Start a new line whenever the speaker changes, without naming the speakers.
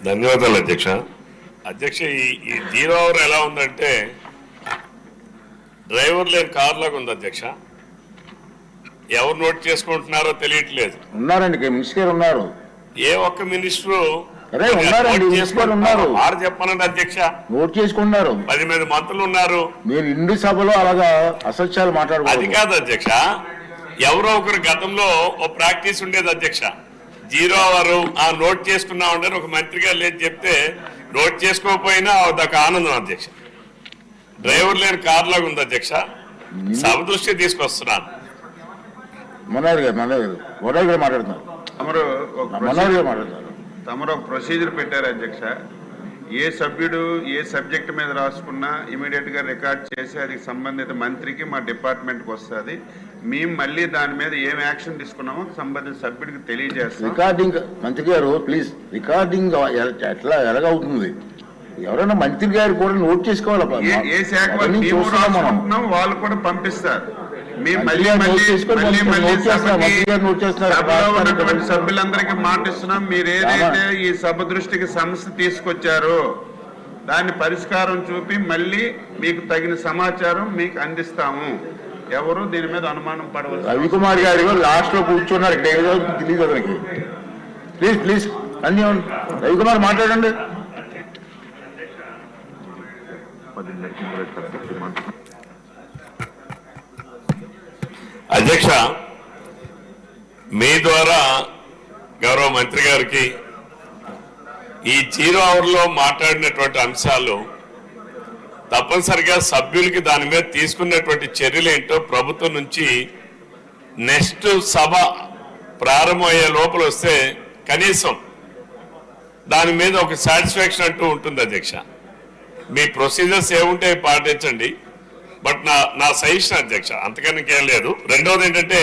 ధన్యవాదాలు అధ్యక్ష. అధ్యక్ష, ఈ 0 అవర్ ఎలా ఉందంటే డ్రైవర్ లేని కార్ లాగా ఉంది అధ్యక్ష. ఎవరు నోట్ చేసుకుంటున్నారో తెలియట్లేదు.
ఉన్నారండి, మినిస్టర్ ఉన్నారు.
ఏ ఒక్క మినిస్టరు
ఉన్నారు
చెప్పనండి అధ్యక్ష.
నోట్ చేసుకున్నారు.
10 మంది మంత్రులు ఉన్నారు.
మీరు ఇండి సభలో అలాగా అసత్యాలు మాట్లాడుకో.
అది కాదు అధ్యక్ష, ఎవరో ఒకరు గతంలో ఓ ప్రాక్టీస్ ఉండేది అధ్యక్ష. 0 అవర్ నోట్ చేసుకున్నా ఉండని ఒక మంత్రి గారు లేదు చెప్తే నోట్ చేసుకోకపోయినా అదొక ఆనందం అధ్యక్ష. డ్రైవర్ లేని కార్ లాగా ఉంది అధ్యక్ష. సభ దృష్టి తీసుకొస్తున్నాను.
మనోహర్ గారు మాట్లాడుతున్నారు.
తమరు ప్రొసీజర్ పెట్టారు అధ్యక్ష. ఏ సభ్యుడు ఏ సబ్జెక్ట్ మీద రాసుకున్నా ఇమీడియట్ గా రికార్డ్ చేసి అది సంబంధిత మంత్రికి మా డిపార్ట్మెంట్కి వస్తుంది. మేము మళ్ళీ దాని మీద ఏం యాక్షన్ తీసుకున్నామో సంబంధిత సభ్యుడికి తెలియజేస్తాం.
రికార్డింగ్ మంత్రి గారు ప్లీజ్, రికార్డింగ్ ఎలాగవుతుంది? ఎవరైనా మంత్రి గారు కూడా నోట్ చేసుకోవాలి.
ఏ శాఖ వాళ్ళు కూడా పంపిస్తారు. సభ్యులందరికీ మాటిస్తున్నాం, మీరు ఏదైతే ఈ సభ దృష్టికి సమస్య తీసుకొచ్చారో దాన్ని పరిష్కారం చూపి మళ్ళీ మీకు తగిన సమాచారం మీకు అందిస్తాము. ఎవరు దీని మీద అనుమానం పడవచ్చు.
రవికుమార్ గారు లాస్ట్ లో కూర్చున్నారు, తెలియదు అతనికి. ప్లీజ్ ప్లీజ్ అన్ని రవికుమార్ మాట్లాడండి.
అధ్యక్ష, మీ ద్వారా గౌరవ మంత్రి గారికి ఈ 0 అవర్లో మాట్లాడినటువంటి అంశాలు తప్పనిసరిగా సభ్యులకి దాని మీద తీసుకున్నటువంటి చర్యలు ఏంటో ప్రభుత్వం నుంచి నెక్స్ట్ సభ ప్రారంభమయ్యే లోపల వస్తే కనీసం దాని మీద ఒక సాటిస్ఫాక్షన్ అంటూ ఉంటుంది అధ్యక్ష. మీ ప్రొసీజర్స్ ఏముంటే పాటించండి, బట్ నా సజెషన్ అధ్యక్ష, అంతకన్నా ఇంకేం లేదు. రెండవది ఏంటంటే